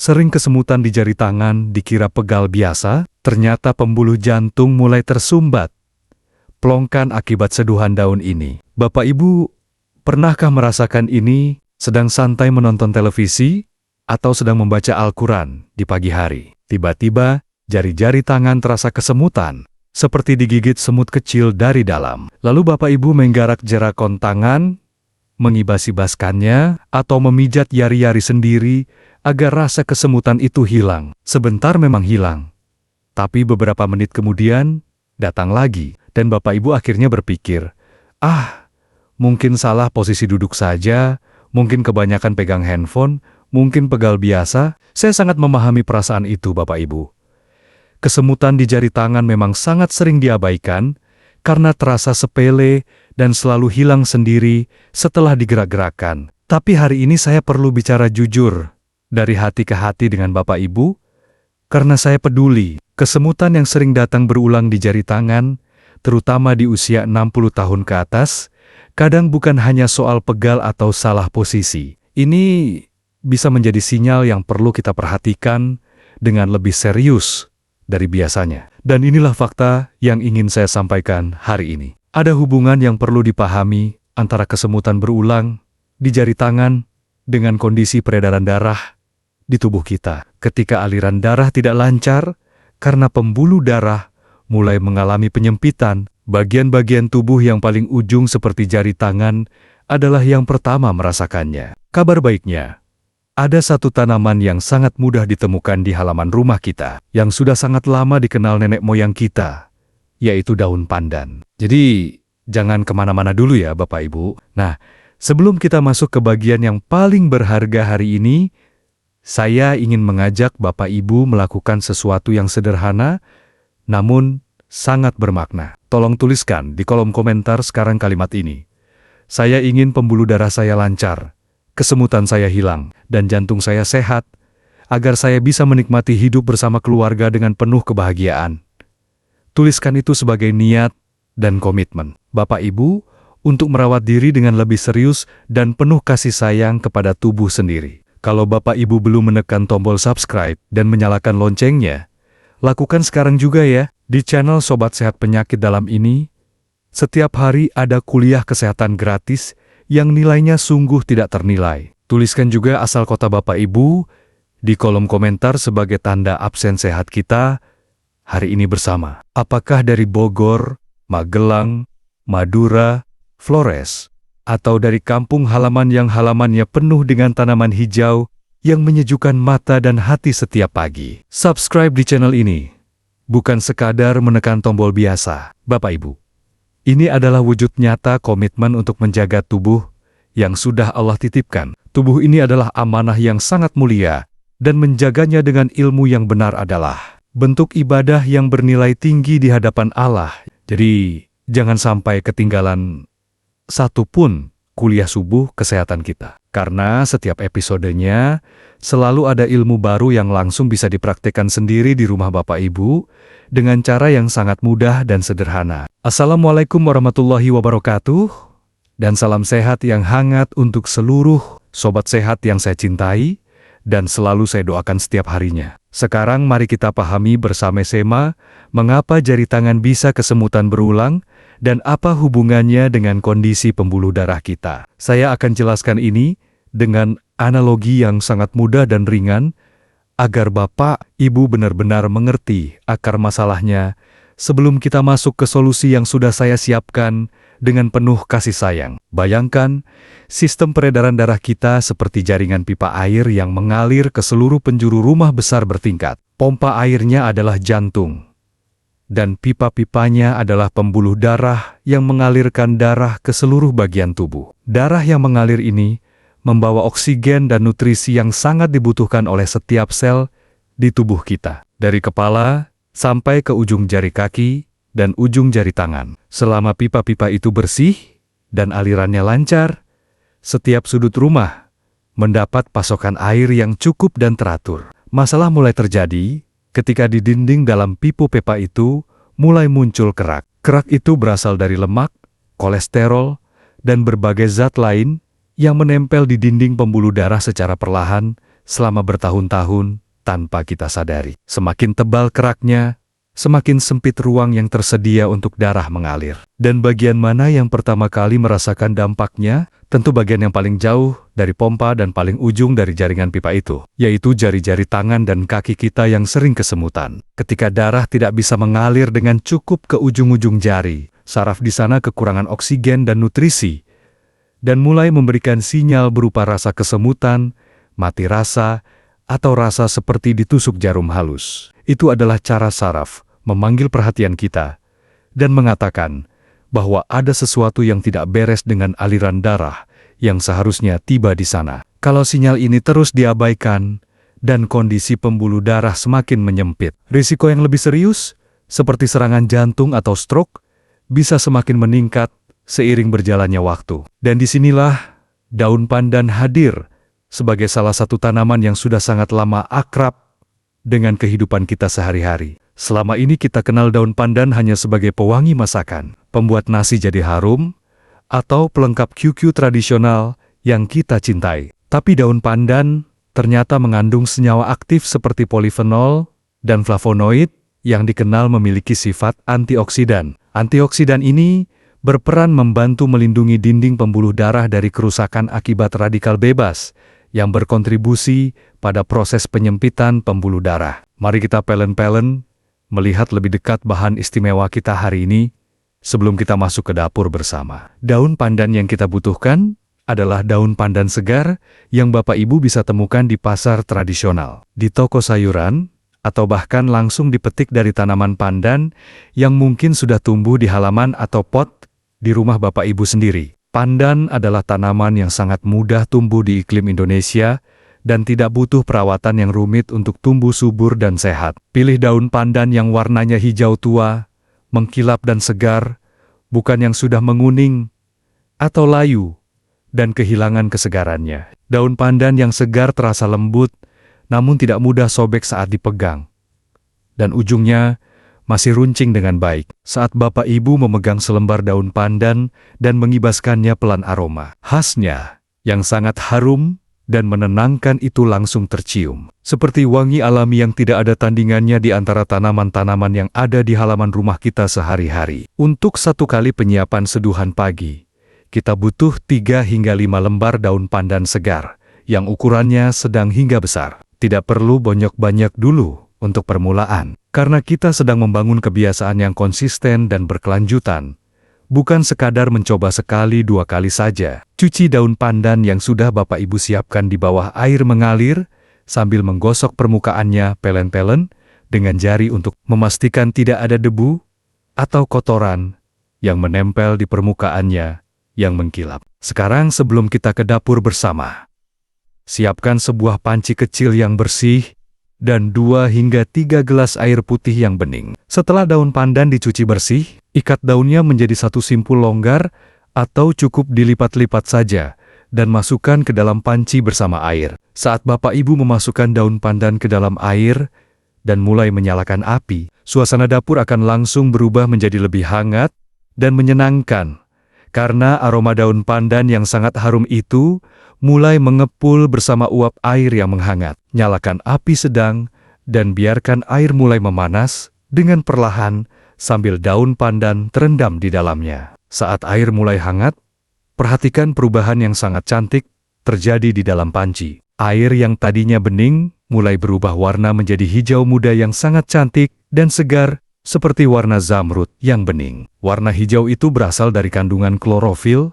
Sering kesemutan di jari tangan dikira pegal biasa, ternyata pembuluh jantung mulai tersumbat. Plongkan akibat seduhan daun ini. Bapak Ibu, pernahkah merasakan ini sedang santai menonton televisi atau sedang membaca Al-Quran di pagi hari? Tiba-tiba, jari-jari tangan terasa kesemutan, seperti digigit semut kecil dari dalam. Lalu Bapak Ibu menggarak jerakon tangan, mengibas-ibaskannya, atau memijat jari-jari sendiri agar rasa kesemutan itu hilang. Sebentar memang hilang, tapi beberapa menit kemudian datang lagi, dan Bapak Ibu akhirnya berpikir, mungkin salah posisi duduk saja, mungkin kebanyakan pegang handphone, mungkin pegal biasa. Saya sangat memahami perasaan itu, Bapak Ibu. Kesemutan di jari tangan memang sangat sering diabaikan karena terasa sepele dan selalu hilang sendiri setelah digerak-gerakkan. Tapi hari ini saya perlu bicara jujur dari hati ke hati dengan Bapak Ibu, karena saya peduli. Kesemutan yang sering datang berulang di jari tangan, terutama di usia 60 tahun ke atas, kadang bukan hanya soal pegal atau salah posisi. Ini bisa menjadi sinyal yang perlu kita perhatikan dengan lebih serius dari biasanya. Dan inilah fakta yang ingin saya sampaikan hari ini. Ada hubungan yang perlu dipahami antara kesemutan berulang di jari tangan dengan kondisi peredaran darah di tubuh kita. Ketika aliran darah tidak lancar karena pembuluh darah mulai mengalami penyempitan, bagian-bagian tubuh yang paling ujung seperti jari tangan adalah yang pertama merasakannya. Kabar baiknya, ada satu tanaman yang sangat mudah ditemukan di halaman rumah kita, yang sudah sangat lama dikenal nenek moyang kita, yaitu daun pandan. Jadi, jangan kemana-mana dulu ya Bapak Ibu. Nah, sebelum kita masuk ke bagian yang paling berharga hari ini, saya ingin mengajak Bapak Ibu melakukan sesuatu yang sederhana, namun sangat bermakna. Tolong tuliskan di kolom komentar sekarang kalimat ini. Saya ingin pembuluh darah saya lancar, kesemutan saya hilang, dan jantung saya sehat, agar saya bisa menikmati hidup bersama keluarga dengan penuh kebahagiaan. Tuliskan itu sebagai niat dan komitmen Bapak Ibu untuk merawat diri dengan lebih serius dan penuh kasih sayang kepada tubuh sendiri. Kalau Bapak Ibu belum menekan tombol subscribe dan menyalakan loncengnya, lakukan sekarang juga ya. Di channel Sobat Sehat Penyakit Dalam ini, setiap hari ada kuliah kesehatan gratis yang nilainya sungguh tidak ternilai. Tuliskan juga asal kota Bapak Ibu di kolom komentar sebagai tanda absen sehat kita hari ini bersama. Apakah dari Bogor, Magelang, Madura, Flores, atau dari kampung halaman yang halamannya penuh dengan tanaman hijau yang menyejukkan mata dan hati setiap pagi. Subscribe di channel ini, bukan sekadar menekan tombol biasa. Bapak Ibu, ini adalah wujud nyata komitmen untuk menjaga tubuh yang sudah Allah titipkan. Tubuh ini adalah amanah yang sangat mulia, dan menjaganya dengan ilmu yang benar adalah bentuk ibadah yang bernilai tinggi di hadapan Allah. Jadi, jangan sampai ketinggalan satu pun kuliah subuh kesehatan kita. Karena setiap episodenya selalu ada ilmu baru yang langsung bisa dipraktikkan sendiri di rumah Bapak Ibu dengan cara yang sangat mudah dan sederhana. Assalamualaikum warahmatullahi wabarakatuh, dan salam sehat yang hangat untuk seluruh sobat sehat yang saya cintai dan selalu saya doakan setiap harinya. Sekarang mari kita pahami bersama-sama mengapa jari tangan bisa kesemutan berulang dan apa hubungannya dengan kondisi pembuluh darah kita. Saya akan jelaskan ini dengan analogi yang sangat mudah dan ringan, agar Bapak, Ibu benar-benar mengerti akar masalahnya sebelum kita masuk ke solusi yang sudah saya siapkan dengan penuh kasih sayang. Bayangkan, sistem peredaran darah kita seperti jaringan pipa air yang mengalir ke seluruh penjuru rumah besar bertingkat. Pompa airnya adalah jantung, dan pipa-pipanya adalah pembuluh darah yang mengalirkan darah ke seluruh bagian tubuh. Darah yang mengalir ini membawa oksigen dan nutrisi yang sangat dibutuhkan oleh setiap sel di tubuh kita, dari kepala sampai ke ujung jari kaki dan ujung jari tangan. Selama pipa-pipa itu bersih dan alirannya lancar, setiap sudut rumah mendapat pasokan air yang cukup dan teratur. Masalah mulai terjadi ketika di dinding dalam pipa itu mulai muncul kerak. Kerak itu berasal dari lemak, kolesterol, dan berbagai zat lain yang menempel di dinding pembuluh darah secara perlahan selama bertahun-tahun tanpa kita sadari. Semakin tebal keraknya, semakin sempit ruang yang tersedia untuk darah mengalir. Dan bagian mana yang pertama kali merasakan dampaknya? Tentu bagian yang paling jauh dari pompa dan paling ujung dari jaringan pipa itu, yaitu jari-jari tangan dan kaki kita yang sering kesemutan. Ketika darah tidak bisa mengalir dengan cukup ke ujung-ujung jari, saraf di sana kekurangan oksigen dan nutrisi, dan mulai memberikan sinyal berupa rasa kesemutan, mati rasa, atau rasa seperti ditusuk jarum halus. Itu adalah cara saraf memanggil perhatian kita dan mengatakan bahwa ada sesuatu yang tidak beres dengan aliran darah yang seharusnya tiba di sana. Kalau sinyal ini terus diabaikan dan kondisi pembuluh darah semakin menyempit, risiko yang lebih serius, seperti serangan jantung atau stroke, bisa semakin meningkat seiring berjalannya waktu. Dan disinilah daun pandan hadir sebagai salah satu tanaman yang sudah sangat lama akrab dengan kehidupan kita sehari-hari. Selama ini kita kenal daun pandan hanya sebagai pewangi masakan, pembuat nasi jadi harum, atau pelengkap QQ tradisional yang kita cintai. Tapi daun pandan ternyata mengandung senyawa aktif seperti polifenol dan flavonoid yang dikenal memiliki sifat antioksidan. Antioksidan ini berperan membantu melindungi dinding pembuluh darah dari kerusakan akibat radikal bebas yang berkontribusi pada proses penyempitan pembuluh darah. Mari kita pelen-pelen melihat lebih dekat bahan istimewa kita hari ini sebelum kita masuk ke dapur bersama. Daun pandan yang kita butuhkan adalah daun pandan segar yang Bapak Ibu bisa temukan di pasar tradisional, di toko sayuran, atau bahkan langsung dipetik dari tanaman pandan yang mungkin sudah tumbuh di halaman atau pot di rumah Bapak Ibu sendiri. Pandan adalah tanaman yang sangat mudah tumbuh di iklim Indonesia dan tidak butuh perawatan yang rumit untuk tumbuh subur dan sehat. Pilih daun pandan yang warnanya hijau tua, mengkilap dan segar, bukan yang sudah menguning atau layu dan kehilangan kesegarannya. Daun pandan yang segar terasa lembut, namun tidak mudah sobek saat dipegang, dan ujungnya masih runcing dengan baik. Saat Bapak Ibu memegang selembar daun pandan dan mengibaskannya, pelan aroma khasnya yang sangat harum dan menenangkan itu langsung tercium. Seperti wangi alami yang tidak ada tandingannya di antara tanaman-tanaman yang ada di halaman rumah kita sehari-hari. Untuk satu kali penyiapan seduhan pagi, kita butuh 3 hingga 5 lembar daun pandan segar, yang ukurannya sedang hingga besar. Tidak perlu banyak-banyak dulu untuk permulaan, karena kita sedang membangun kebiasaan yang konsisten dan berkelanjutan. Bukan sekadar mencoba sekali 2 kali saja. Cuci daun pandan yang sudah Bapak Ibu siapkan di bawah air mengalir, sambil menggosok permukaannya pelen-pelen dengan jari untuk memastikan tidak ada debu atau kotoran yang menempel di permukaannya yang mengkilap. Sekarang sebelum kita ke dapur bersama, siapkan sebuah panci kecil yang bersih dan 2 hingga 3 gelas air putih yang bening. Setelah daun pandan dicuci bersih, ikat daunnya menjadi satu simpul longgar atau cukup dilipat-lipat saja dan masukkan ke dalam panci bersama air. Saat Bapak Ibu memasukkan daun pandan ke dalam air dan mulai menyalakan api, suasana dapur akan langsung berubah menjadi lebih hangat dan menyenangkan karena aroma daun pandan yang sangat harum itu mulai mengepul bersama uap air yang menghangat. Nyalakan api sedang dan biarkan air mulai memanas dengan perlahan sambil daun pandan terendam di dalamnya. Saat air mulai hangat, perhatikan perubahan yang sangat cantik terjadi di dalam panci. Air yang tadinya bening mulai berubah warna menjadi hijau muda yang sangat cantik dan segar seperti warna zamrud yang bening. Warna hijau itu berasal dari kandungan klorofil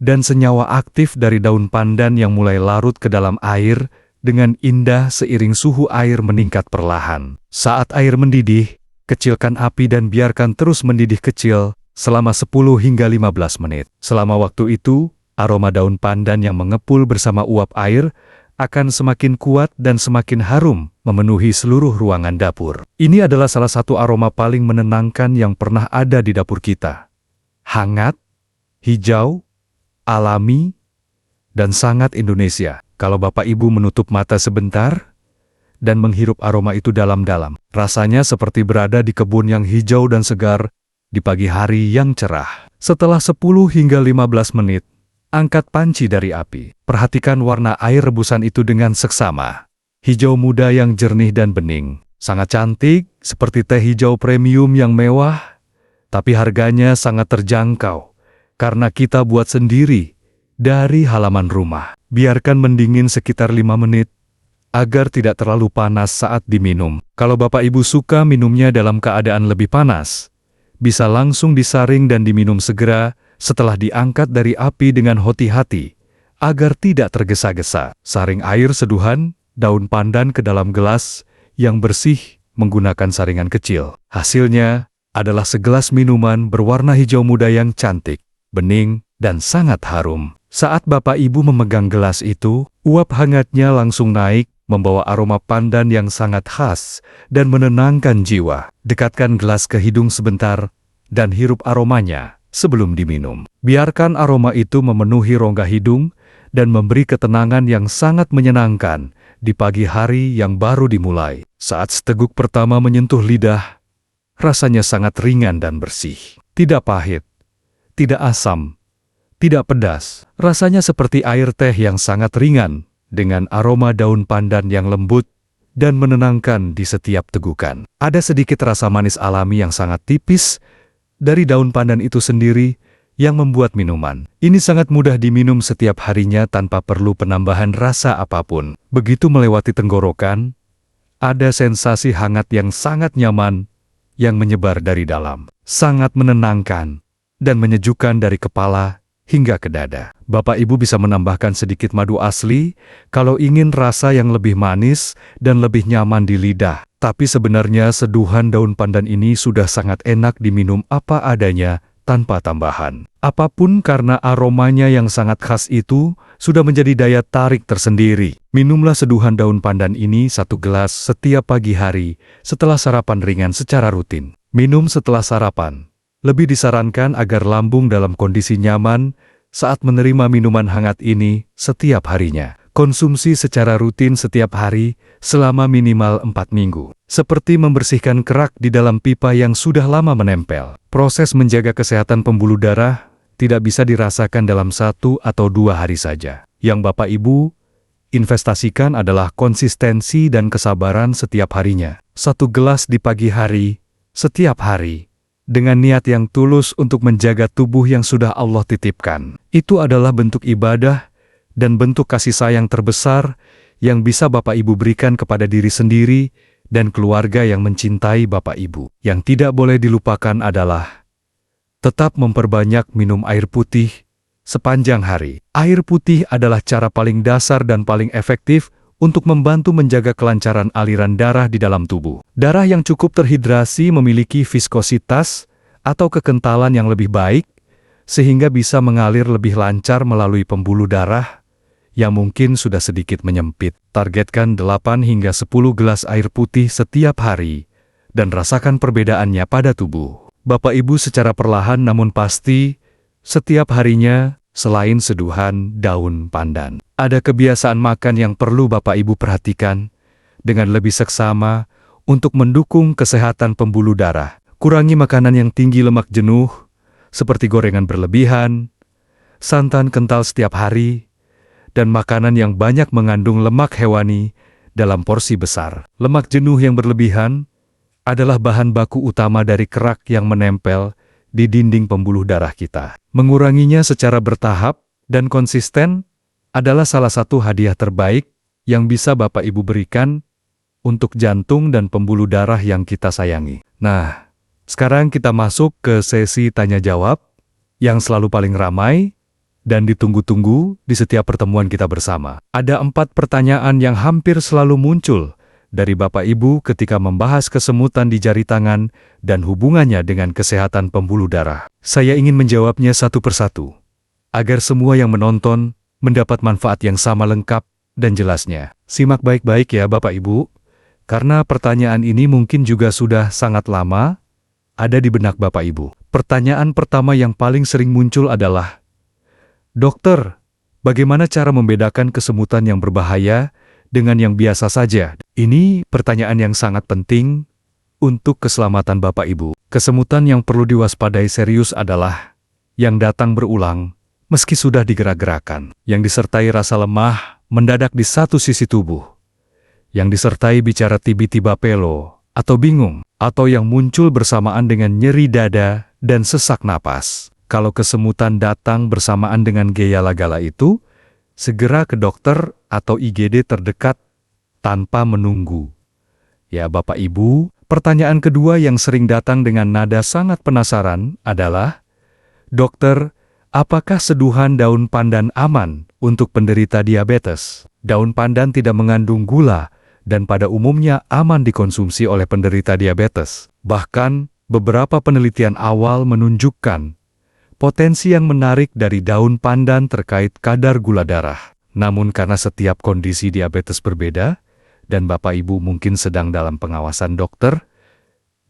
dan senyawa aktif dari daun pandan yang mulai larut ke dalam air dengan indah seiring suhu air meningkat perlahan. Saat air mendidih, kecilkan api dan biarkan terus mendidih kecil selama 10 hingga 15 menit. Selama waktu itu, aroma daun pandan yang mengepul bersama uap air akan semakin kuat dan semakin harum memenuhi seluruh ruangan dapur. Ini adalah salah satu aroma paling menenangkan yang pernah ada di dapur kita. Hangat, hijau, alami, dan sangat Indonesia. Kalau Bapak Ibu menutup mata sebentar dan menghirup aroma itu dalam-dalam, rasanya seperti berada di kebun yang hijau dan segar di pagi hari yang cerah. Setelah 10 hingga 15 menit, angkat panci dari api. Perhatikan warna air rebusan itu dengan seksama. Hijau muda yang jernih dan bening. Sangat cantik, seperti teh hijau premium yang mewah, tapi harganya sangat terjangkau karena kita buat sendiri dari halaman rumah. Biarkan mendingin sekitar 5 menit agar tidak terlalu panas saat diminum. Kalau Bapak Ibu suka minumnya dalam keadaan lebih panas, bisa langsung disaring dan diminum segera setelah diangkat dari api dengan hati-hati agar tidak tergesa-gesa. Saring air seduhan daun pandan ke dalam gelas yang bersih menggunakan saringan kecil. Hasilnya adalah segelas minuman berwarna hijau muda yang cantik, bening, dan sangat harum. Saat Bapak Ibu memegang gelas itu, uap hangatnya langsung naik, membawa aroma pandan yang sangat khas dan menenangkan jiwa. Dekatkan gelas ke hidung sebentar dan hirup aromanya sebelum diminum. Biarkan aroma itu memenuhi rongga hidung dan memberi ketenangan yang sangat menyenangkan di pagi hari yang baru dimulai. Saat seteguk pertama menyentuh lidah, rasanya sangat ringan dan bersih. Tidak pahit, tidak asam, tidak pedas. Rasanya seperti air teh yang sangat ringan, dengan aroma daun pandan yang lembut dan menenangkan di setiap tegukan. Ada sedikit rasa manis alami yang sangat tipis dari daun pandan itu sendiri yang membuat minuman ini sangat mudah diminum setiap harinya tanpa perlu penambahan rasa apapun. Begitu melewati tenggorokan, ada sensasi hangat yang sangat nyaman yang menyebar dari dalam. Sangat menenangkan dan menyejukkan dari kepala hingga ke dada. Bapak Ibu bisa menambahkan sedikit madu asli kalau ingin rasa yang lebih manis dan lebih nyaman di lidah. Tapi sebenarnya seduhan daun pandan ini sudah sangat enak diminum apa adanya tanpa tambahan apapun karena aromanya yang sangat khas itu sudah menjadi daya tarik tersendiri. Minumlah seduhan daun pandan ini 1 gelas setiap pagi hari setelah sarapan ringan secara rutin. Minum setelah sarapan lebih disarankan agar lambung dalam kondisi nyaman saat menerima minuman hangat ini setiap harinya. Konsumsi secara rutin setiap hari selama minimal 4 minggu. Seperti membersihkan kerak di dalam pipa yang sudah lama menempel. Proses menjaga kesehatan pembuluh darah tidak bisa dirasakan dalam 1 atau 2 hari saja. Yang Bapak Ibu investasikan adalah konsistensi dan kesabaran setiap harinya. 1 gelas di pagi hari, setiap hari. Dengan niat yang tulus untuk menjaga tubuh yang sudah Allah titipkan. Itu adalah bentuk ibadah dan bentuk kasih sayang terbesar yang bisa Bapak Ibu berikan kepada diri sendiri dan keluarga yang mencintai Bapak Ibu. Yang tidak boleh dilupakan adalah tetap memperbanyak minum air putih sepanjang hari. Air putih adalah cara paling dasar dan paling efektif untuk membantu menjaga kelancaran aliran darah di dalam tubuh. Darah yang cukup terhidrasi memiliki viskositas atau kekentalan yang lebih baik, sehingga bisa mengalir lebih lancar melalui pembuluh darah yang mungkin sudah sedikit menyempit. Targetkan 8 hingga 10 gelas air putih setiap hari, dan rasakan perbedaannya pada tubuh. Bapak Ibu secara perlahan namun pasti, setiap harinya, selain seduhan daun pandan, ada kebiasaan makan yang perlu Bapak Ibu perhatikan dengan lebih seksama untuk mendukung kesehatan pembuluh darah. Kurangi makanan yang tinggi lemak jenuh, seperti gorengan berlebihan, santan kental setiap hari, dan makanan yang banyak mengandung lemak hewani dalam porsi besar. Lemak jenuh yang berlebihan adalah bahan baku utama dari kerak yang menempel di dinding pembuluh darah kita. Menguranginya secara bertahap dan konsisten adalah salah satu hadiah terbaik yang bisa Bapak Ibu berikan untuk jantung dan pembuluh darah yang kita sayangi. Nah, sekarang kita masuk ke sesi tanya-jawab yang selalu paling ramai dan ditunggu-tunggu di setiap pertemuan kita bersama. Ada 4 pertanyaan yang hampir selalu muncul dari Bapak Ibu ketika membahas kesemutan di jari tangan dan hubungannya dengan kesehatan pembuluh darah. Saya ingin menjawabnya satu persatu, agar semua yang menonton mendapat manfaat yang sama lengkap dan jelasnya. Simak baik-baik ya Bapak Ibu, karena pertanyaan ini mungkin juga sudah sangat lama ada di benak Bapak Ibu. Pertanyaan pertama yang paling sering muncul adalah, "Dokter, bagaimana cara membedakan kesemutan yang berbahaya dengan yang biasa saja?" Ini pertanyaan yang sangat penting untuk keselamatan Bapak Ibu. Kesemutan yang perlu diwaspadai serius adalah yang datang berulang, meski sudah digerak-gerakan, yang disertai rasa lemah mendadak di satu sisi tubuh, yang disertai bicara tiba-tiba pelo atau bingung, atau yang muncul bersamaan dengan nyeri dada dan sesak napas. Kalau kesemutan datang bersamaan dengan gejala-gejala itu, segera ke dokter atau IGD terdekat tanpa menunggu. Ya Bapak Ibu, pertanyaan kedua yang sering datang dengan nada sangat penasaran adalah, "Dokter, apakah seduhan daun pandan aman untuk penderita diabetes?" Daun pandan tidak mengandung gula dan pada umumnya aman dikonsumsi oleh penderita diabetes. Bahkan, beberapa penelitian awal menunjukkan potensi yang menarik dari daun pandan terkait kadar gula darah. Namun karena setiap kondisi diabetes berbeda, dan Bapak Ibu mungkin sedang dalam pengawasan dokter,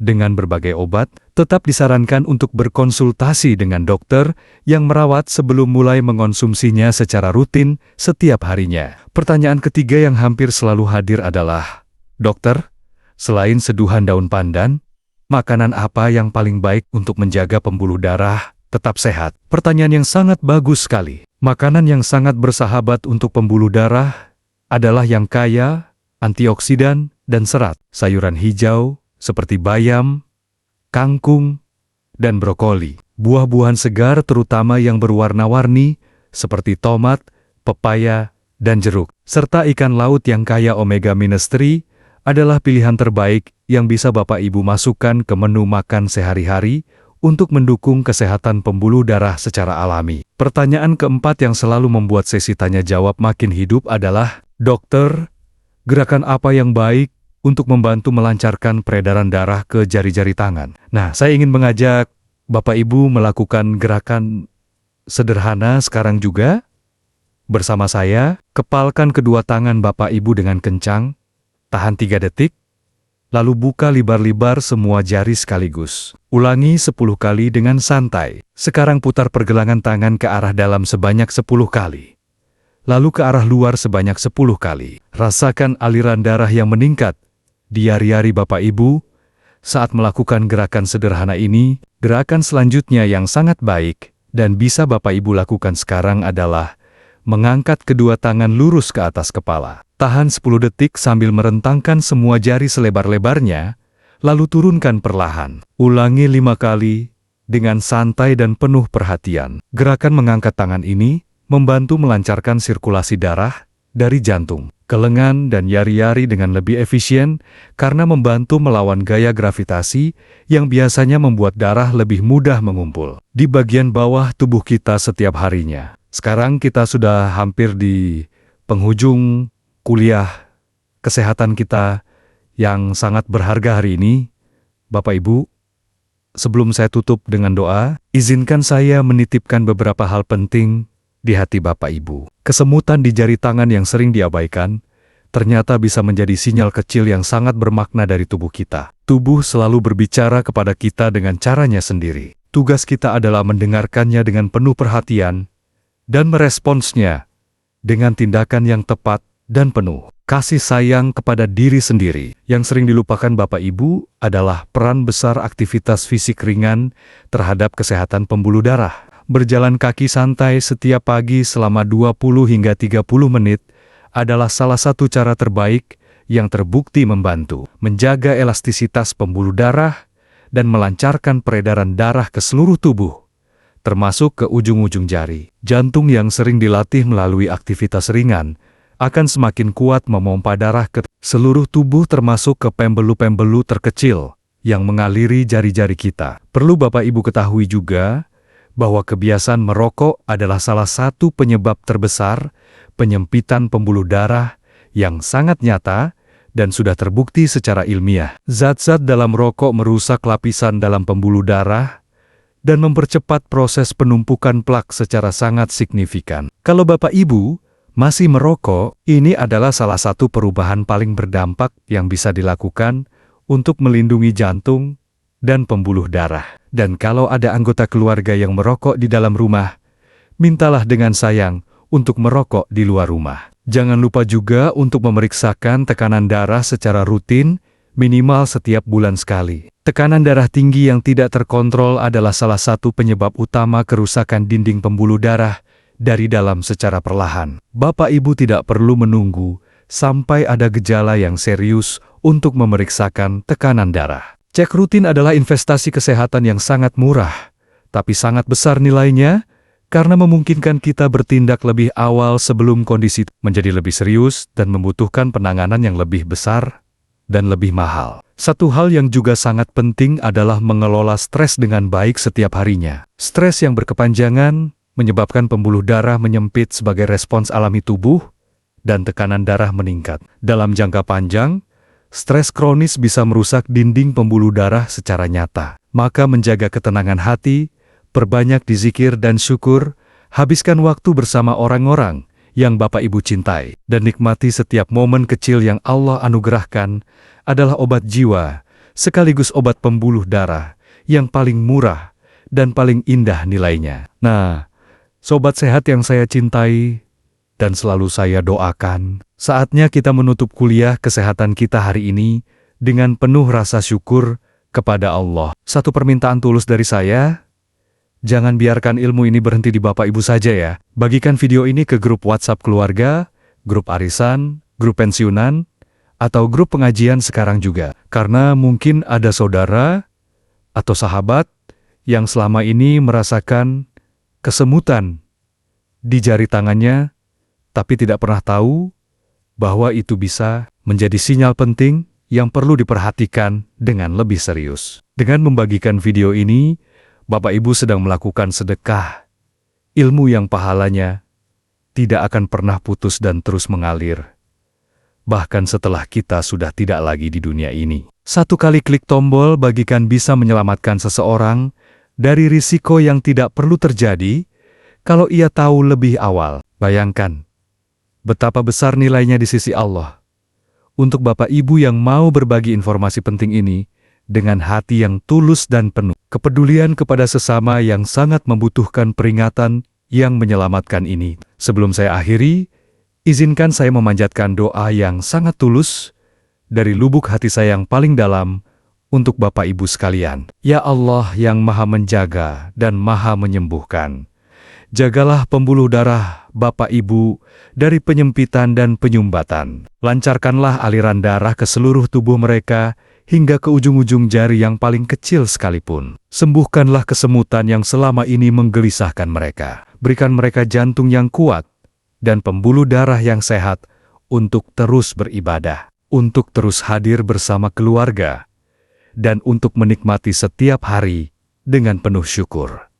dengan berbagai obat, tetap disarankan untuk berkonsultasi dengan dokter yang merawat sebelum mulai mengonsumsinya secara rutin setiap harinya. Pertanyaan ketiga yang hampir selalu hadir adalah, "Dokter, selain seduhan daun pandan, makanan apa yang paling baik untuk menjaga pembuluh darah tetap sehat?" Pertanyaan yang sangat bagus sekali. Makanan yang sangat bersahabat untuk pembuluh darah adalah yang kaya antioksidan dan serat. Sayuran hijau seperti bayam, kangkung, dan brokoli. Buah-buahan segar terutama yang berwarna-warni seperti tomat, pepaya, dan jeruk. Serta ikan laut yang kaya omega-3 adalah pilihan terbaik yang bisa Bapak Ibu masukkan ke menu makan sehari-hari untuk mendukung kesehatan pembuluh darah secara alami. Pertanyaan keempat yang selalu membuat sesi tanya jawab makin hidup adalah, "Dokter, gerakan apa yang baik untuk membantu melancarkan peredaran darah ke jari-jari tangan?" Nah, saya ingin mengajak Bapak Ibu melakukan gerakan sederhana sekarang juga. Bersama saya, kepalkan kedua tangan Bapak Ibu dengan kencang, tahan 3 detik, lalu buka libar-libar semua jari sekaligus. Ulangi 10 kali dengan santai. Sekarang putar pergelangan tangan ke arah dalam sebanyak 10 kali. Lalu ke arah luar sebanyak 10 kali. Rasakan aliran darah yang meningkat di jari-jari Bapak Ibu saat melakukan gerakan sederhana ini. Gerakan selanjutnya yang sangat baik dan bisa Bapak Ibu lakukan sekarang adalah mengangkat kedua tangan lurus ke atas kepala. Tahan 10 detik sambil merentangkan semua jari selebar-lebarnya, lalu turunkan perlahan. Ulangi 5 kali dengan santai dan penuh perhatian. Gerakan mengangkat tangan ini membantu melancarkan sirkulasi darah dari jantung ke lengan dan jari-jari dengan lebih efisien karena membantu melawan gaya gravitasi yang biasanya membuat darah lebih mudah mengumpul di bagian bawah tubuh kita setiap harinya. Sekarang kita sudah hampir di penghujung kuliah kesehatan kita yang sangat berharga hari ini. Bapak Ibu, sebelum saya tutup dengan doa, izinkan saya menitipkan beberapa hal penting di hati Bapak Ibu. Kesemutan di jari tangan yang sering diabaikan, ternyata bisa menjadi sinyal kecil yang sangat bermakna dari tubuh kita. Tubuh selalu berbicara kepada kita dengan caranya sendiri. Tugas kita adalah mendengarkannya dengan penuh perhatian dan meresponsnya dengan tindakan yang tepat dan penuh kasih sayang kepada diri sendiri. Yang sering dilupakan Bapak Ibu adalah peran besar aktivitas fisik ringan terhadap kesehatan pembuluh darah. Berjalan kaki santai setiap pagi selama 20 hingga 30 menit adalah salah satu cara terbaik yang terbukti membantu menjaga elastisitas pembuluh darah dan melancarkan peredaran darah ke seluruh tubuh, termasuk ke ujung-ujung jari. Jantung yang sering dilatih melalui aktivitas ringan akan semakin kuat memompa darah ke seluruh tubuh termasuk ke pembuluh-pembuluh terkecil yang mengaliri jari-jari kita. Perlu Bapak Ibu ketahui juga bahwa kebiasaan merokok adalah salah satu penyebab terbesar penyempitan pembuluh darah yang sangat nyata dan sudah terbukti secara ilmiah. Zat-zat dalam rokok merusak lapisan dalam pembuluh darah dan mempercepat proses penumpukan plak secara sangat signifikan. Kalau Bapak Ibu masih merokok, ini adalah salah satu perubahan paling berdampak yang bisa dilakukan untuk melindungi jantung dan pembuluh darah. Dan kalau ada anggota keluarga yang merokok di dalam rumah, mintalah dengan sayang untuk merokok di luar rumah. Jangan lupa juga untuk memeriksakan tekanan darah secara rutin, minimal setiap bulan sekali. Tekanan darah tinggi yang tidak terkontrol adalah salah satu penyebab utama kerusakan dinding pembuluh darah dari dalam secara perlahan. Bapak Ibu tidak perlu menunggu sampai ada gejala yang serius untuk memeriksakan tekanan darah. Cek rutin adalah investasi kesehatan yang sangat murah, tapi sangat besar nilainya karena memungkinkan kita bertindak lebih awal sebelum kondisi menjadi lebih serius dan membutuhkan penanganan yang lebih besar dan lebih mahal. Satu hal yang juga sangat penting adalah mengelola stres dengan baik setiap harinya. Stres yang berkepanjangan menyebabkan pembuluh darah menyempit sebagai respons alami tubuh dan tekanan darah meningkat. Dalam jangka panjang, stres kronis bisa merusak dinding pembuluh darah secara nyata. Maka menjaga ketenangan hati, perbanyak dizikir dan syukur, habiskan waktu bersama orang-orang yang Bapak Ibu cintai, dan nikmati setiap momen kecil yang Allah anugerahkan adalah obat jiwa, sekaligus obat pembuluh darah yang paling murah dan paling indah nilainya. Nah, sobat sehat yang saya cintai dan selalu saya doakan, saatnya kita menutup kuliah kesehatan kita hari ini dengan penuh rasa syukur kepada Allah. Satu permintaan tulus dari saya, jangan biarkan ilmu ini berhenti di Bapak Ibu saja ya. Bagikan video ini ke grup WhatsApp keluarga, grup arisan, grup pensiunan, atau grup pengajian sekarang juga. Karena mungkin ada saudara atau sahabat yang selama ini merasakan kesemutan di jari tangannya, tapi tidak pernah tahu bahwa itu bisa menjadi sinyal penting yang perlu diperhatikan dengan lebih serius. Dengan membagikan video ini, Bapak Ibu sedang melakukan sedekah, ilmu yang pahalanya tidak akan pernah putus dan terus mengalir, bahkan setelah kita sudah tidak lagi di dunia ini. Satu kali klik tombol bagikan bisa menyelamatkan seseorang dari risiko yang tidak perlu terjadi kalau ia tahu lebih awal. Bayangkan betapa besar nilainya di sisi Allah. Untuk Bapak Ibu yang mau berbagi informasi penting ini, dengan hati yang tulus dan penuh kepedulian kepada sesama yang sangat membutuhkan peringatan yang menyelamatkan ini. Sebelum saya akhiri, izinkan saya memanjatkan doa yang sangat tulus dari lubuk hati saya yang paling dalam untuk Bapak Ibu sekalian. Ya Allah yang Maha Menjaga dan Maha Menyembuhkan, jagalah pembuluh darah Bapak Ibu dari penyempitan dan penyumbatan. Lancarkanlah aliran darah ke seluruh tubuh mereka hingga ke ujung-ujung jari yang paling kecil sekalipun. Sembuhkanlah kesemutan yang selama ini menggelisahkan mereka. Berikan mereka jantung yang kuat dan pembuluh darah yang sehat untuk terus beribadah, untuk terus hadir bersama keluarga, dan untuk menikmati setiap hari dengan penuh syukur.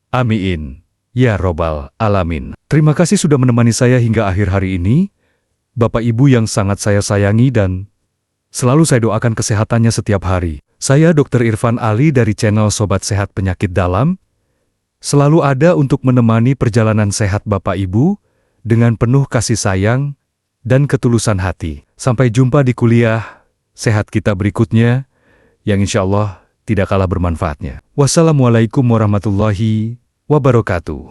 Amin. Ya Robbal Alamin. Terima kasih sudah menemani saya hingga akhir hari ini. Bapak Ibu yang sangat saya sayangi dan selalu saya doakan kesehatannya setiap hari. Saya Dr. Irfan Ali dari channel Sobat Sehat Penyakit Dalam, selalu ada untuk menemani perjalanan sehat Bapak Ibu dengan penuh kasih sayang dan ketulusan hati. Sampai jumpa di kuliah sehat kita berikutnya, yang insya Allah tidak kalah bermanfaatnya. Wassalamualaikum warahmatullahi wabarakatuh.